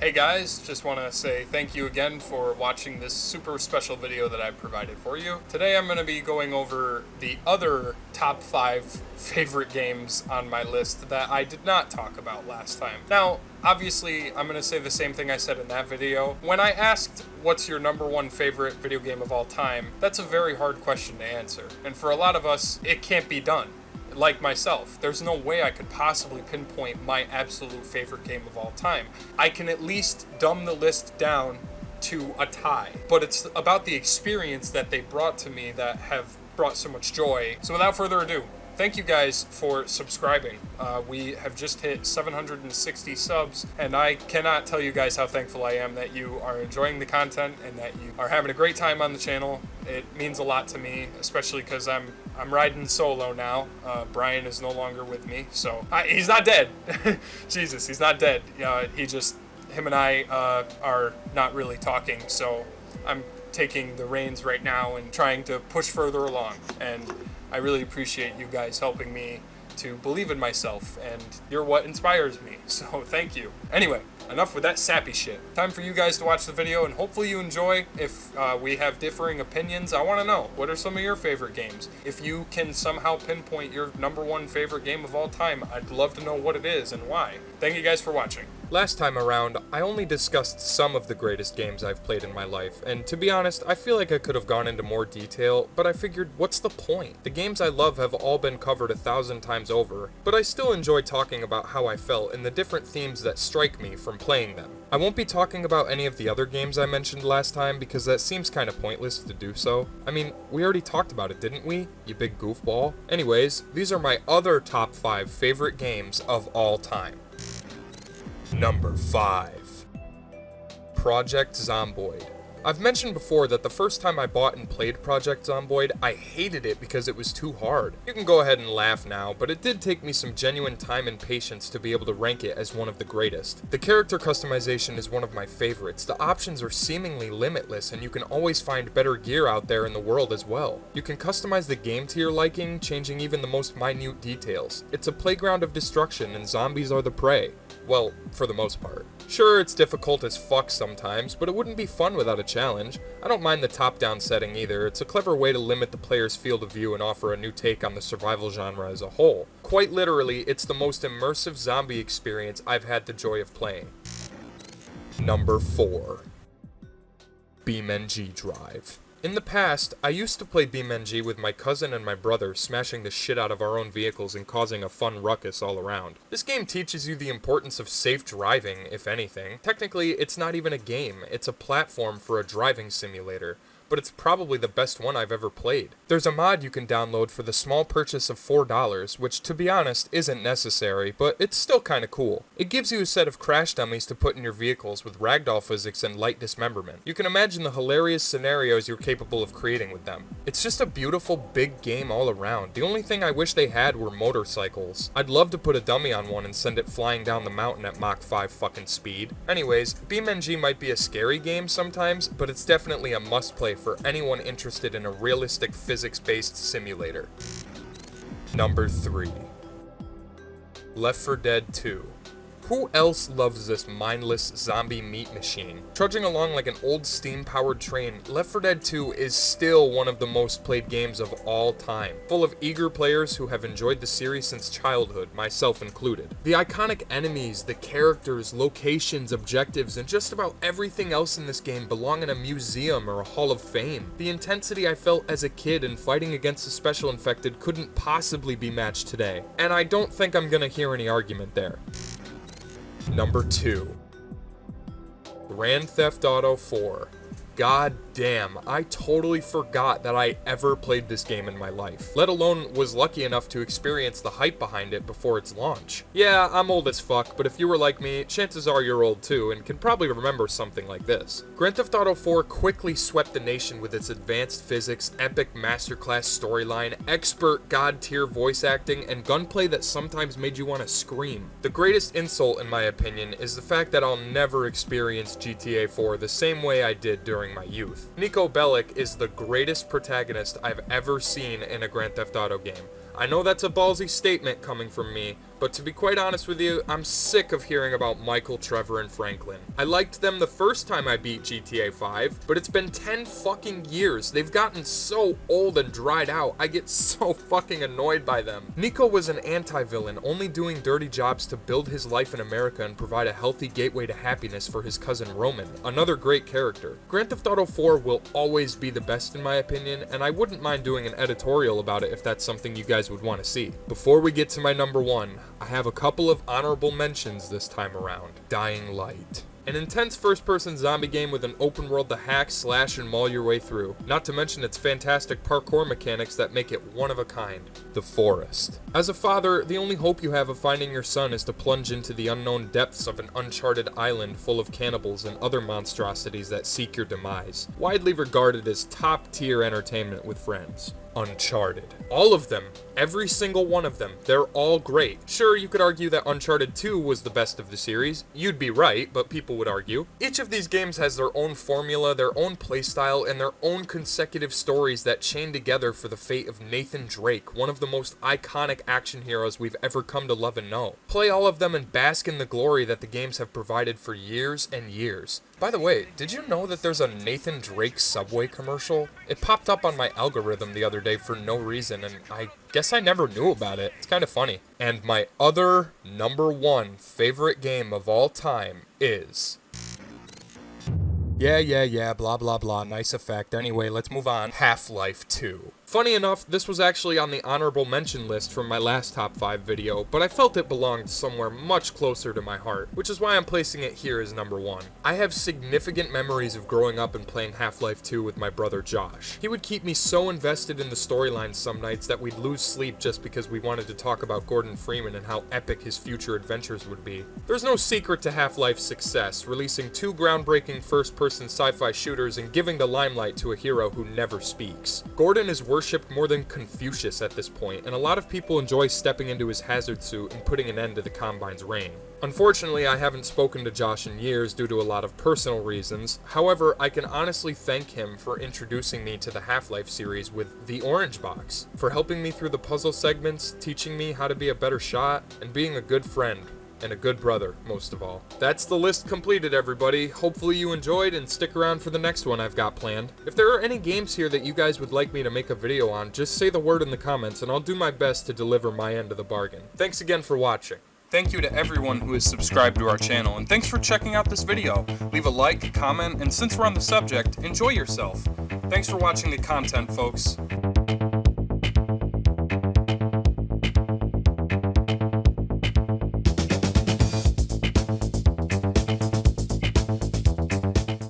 Hey guys, just want to say thank you again for watching this super special video that I provided for you. Today I'm going to be going over the other top 5 favorite games on my list that I did not talk about last time. Now, obviously, I'm going to say the same thing I said in that video. When I asked what's your number 1 favorite video game of all time, that's a very hard question to answer. And for a lot of us, it can't be done. Like myself, there's no way I could possibly pinpoint my absolute favorite game of all time. I can at least dumb the list down to a tie, but it's about the experience that they brought to me that have brought so much joy. So without further ado, thank you guys for subscribing. We have just hit 760 subs, and I cannot tell you guys how thankful I am that you are enjoying the content and that you are having a great time on the channel. It means a lot to me, especially because I'm riding solo now. Brian is no longer with me, so he's not dead. Jesus, he's not dead. Him and I are not really talking, so I'm taking the reins right now and trying to push further along. And I really appreciate you guys helping me to believe in myself, and you're what inspires me, so thank you. Anyway, enough with that sappy shit. Time for you guys to watch the video, and hopefully you enjoy. If we have differing opinions, I want to know, what are some of your favorite games? If you can somehow pinpoint your number 1 favorite game of all time, I'd love to know what it is and why. Thank you guys for watching. Last time around, I only discussed some of the greatest games I've played in my life, and to be honest, I feel like I could have gone into more detail, but I figured, what's the point? The games I love have all been covered 1,000 times over, but I still enjoy talking about how I felt and the different themes that strike me from playing them. I won't be talking about any of the other games I mentioned last time because that seems kinda pointless to do so. I mean, we already talked about it, didn't we? You big goofball. Anyways, these are my other top 5 favorite games of all time. Number 5. Project Zomboid. I've mentioned before that the first time I bought and played Project Zomboid, I hated it because it was too hard. You can go ahead and laugh now, but it did take me some genuine time and patience to be able to rank it as one of the greatest. The character customization is one of my favorites. The options are seemingly limitless, and you can always find better gear out there in the world as well. You can customize the game to your liking, changing even the most minute details. It's a playground of destruction, and zombies are the prey. Well, for the most part. Sure, it's difficult as fuck sometimes, but it wouldn't be fun without a challenge. I don't mind the top-down setting either. It's a clever way to limit the player's field of view and offer a new take on the survival genre as a whole. Quite literally, it's the most immersive zombie experience I've had the joy of playing. Number 4. BeamNG.drive. In the past, I used to play BeamNG with my cousin and my brother, smashing the shit out of our own vehicles and causing a fun ruckus all around. This game teaches you the importance of safe driving, if anything. Technically, it's not even a game, it's a platform for a driving simulator, but it's probably the best one I've ever played. There's a mod you can download for the small purchase of $4, which to be honest isn't necessary, but it's still kinda cool. It gives you a set of crash dummies to put in your vehicles with ragdoll physics and light dismemberment. You can imagine the hilarious scenarios you're capable of creating with them. It's just a beautiful big game all around. The only thing I wish they had were motorcycles. I'd love to put a dummy on one and send it flying down the mountain at Mach 5 fucking speed. Anyways, BeamNG might be a scary game sometimes, but it's definitely a must-play for anyone interested in a realistic physics-based simulator. Number 3. Left 4 Dead 2. Who else loves this mindless zombie meat machine? Trudging along like an old steam-powered train, Left 4 Dead 2 is still one of the most played games of all time, full of eager players who have enjoyed the series since childhood, myself included. The iconic enemies, the characters, locations, objectives, and just about everything else in this game belong in a museum or a hall of fame. The intensity I felt as a kid in fighting against the special infected couldn't possibly be matched today, and I don't think I'm gonna hear any argument there. Number 2. Grand Theft Auto 4. God damn, I totally forgot that I ever played this game in my life, let alone was lucky enough to experience the hype behind it before its launch. Yeah, I'm old as fuck, but if you were like me, chances are you're old too, and can probably remember something like this. Grand Theft Auto 4 quickly swept the nation with its advanced physics, epic masterclass storyline, expert god-tier voice acting, and gunplay that sometimes made you want to scream. The greatest insult, in my opinion, is the fact that I'll never experience GTA 4 the same way I did during my youth. Niko Bellic is the greatest protagonist I've ever seen in a Grand Theft Auto game. I know that's a ballsy statement coming from me, but to be quite honest with you, I'm sick of hearing about Michael, Trevor, and Franklin. I liked them the first time I beat GTA 5, but it's been 10 fucking years. They've gotten so old and dried out, I get so fucking annoyed by them. Nico was an anti-villain, only doing dirty jobs to build his life in America and provide a healthy gateway to happiness for his cousin Roman, another great character. Grand Theft Auto 4 will always be the best in my opinion, and I wouldn't mind doing an editorial about it if that's something you guys would want to see. Before we get to my number 1, I have a couple of honorable mentions this time around. Dying Light. An intense first-person zombie game with an open world to hack, slash, and maul your way through. Not to mention its fantastic parkour mechanics that make it one of a kind. The Forest. As a father, the only hope you have of finding your son is to plunge into the unknown depths of an uncharted island full of cannibals and other monstrosities that seek your demise. Widely regarded as top-tier entertainment with friends. Uncharted. All of them. Every single one of them. They're all great. Sure, you could argue that Uncharted 2 was the best of the series. You'd be right, but people would argue. Each of these games has their own formula, their own playstyle, and their own consecutive stories that chain together for the fate of Nathan Drake, one of the most iconic action heroes we've ever come to love and know. Play all of them and bask in the glory that the games have provided for years and years. By the way, did you know that there's a Nathan Drake Subway commercial? It popped up on my algorithm the other day for no reason, and I guess I never knew about it. It's kind of funny. And my other number 1 favorite game of all time is... Yeah, blah blah blah, nice effect. Anyway, let's move on. Half-Life 2. Funny enough, this was actually on the honorable mention list from my last top 5 video, but I felt it belonged somewhere much closer to my heart, which is why I'm placing it here as number 1. I have significant memories of growing up and playing Half-Life 2 with my brother Josh. He would keep me so invested in the storylines some nights that we'd lose sleep just because we wanted to talk about Gordon Freeman and how epic his future adventures would be. There's no secret to Half-Life's success, releasing 2 groundbreaking first-person sci-fi shooters and giving the limelight to a hero who never speaks. Gordon is worshipped more than Confucius at this point, and a lot of people enjoy stepping into his hazard suit and putting an end to the Combine's reign. Unfortunately, I haven't spoken to Josh in years due to a lot of personal reasons. However, I can honestly thank him for introducing me to the Half-Life series with the Orange Box, for helping me through the puzzle segments, teaching me how to be a better shot, and being a good friend. And a good brother, most of all. That's the list completed, everybody. Hopefully you enjoyed, and stick around for the next one I've got planned. If there are any games here that you guys would like me to make a video on, just say the word in the comments and I'll do my best to deliver my end of the bargain. Thanks again for watching. Thank you to everyone who has subscribed to our channel, and thanks for checking out this video. Leave a like, comment, and since we're on the subject, enjoy yourself. Thanks for watching the content, folks.